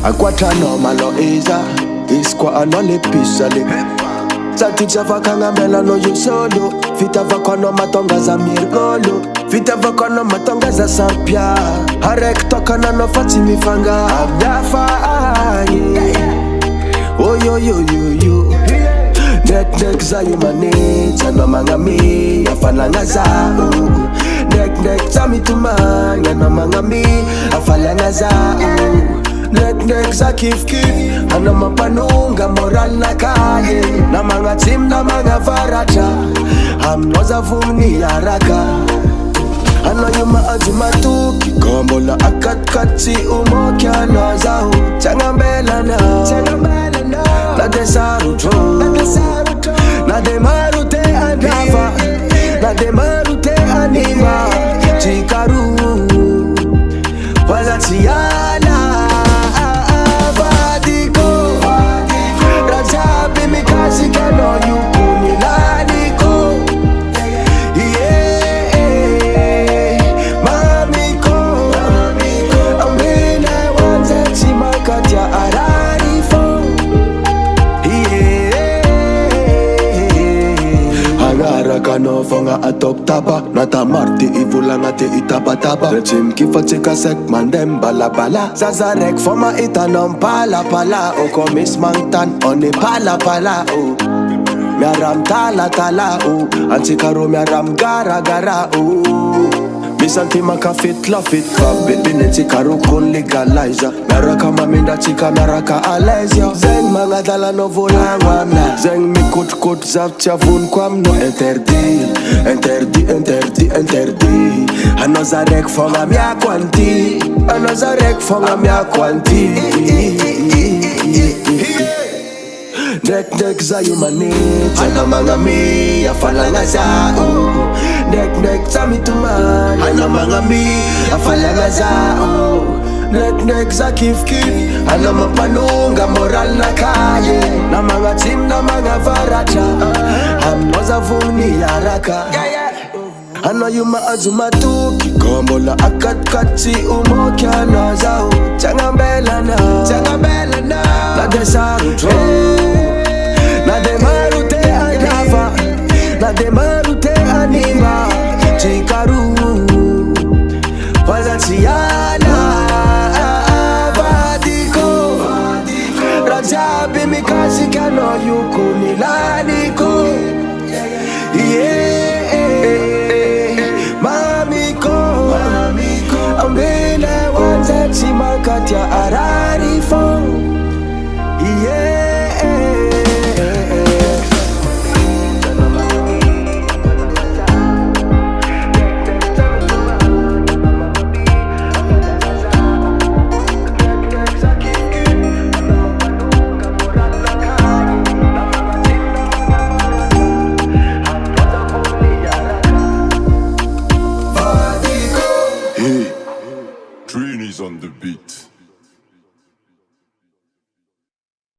Akwata no malo iza iskwa anole pisale Saticha vakanga mela no yusolo Vita vakono matonga za mirgolo Vita vakono matonga za sampia Harek tokana no fati mifanga Abdafa Oh yo yo yo yo Nek za yumane Chano mangami Afalanga za Nek za mitumanga No mangami Afalanga za Nek za kif Ano mapanunga moral na kaya Na mga team na mga varaja Hamnoza vumni yaraka Ano yung maajumatuki Kombo la akat-kat si umokya na zao Changambela na Na desaruto Na demarute anava Na demarute anima Chikaru Wazatiana Vadiko Rajabi mikasi kano yukuni ladiko Yeah Mamiko Amina wanza chimakatia ararifo Kano fonga atok taba Nata marti ivulanga te itaba-taba Rejim kifatika sek mandem bala-bala Zazarek foma itanom pala-pala O komis mangtan oni pala-pala o Miaram tala-tala o Antikaro miaram gara-gara o Misanti maka fit la fit Kabit bineti karo kun legalizer Naraka maminda chika naraka alezio Zeng mga dala no volangwam na Zeng mi kut zav chavun kwam no Interdi Ano zarek fonga mia kwanti Ano zarek fonga mia kwanti Nek za yumane Ano mga mi Afalanga za Nek za mituman Ano mga mi Afalanga za Nek za kif Ano mapanunga moral na kaya Na mga team na mga varaja Hamnoza vumni yaraka Ano yung maajumatuki Kombo la akat-kat si umokya na zao Changambela na Na desaruto Na demarute anava Na demarute anima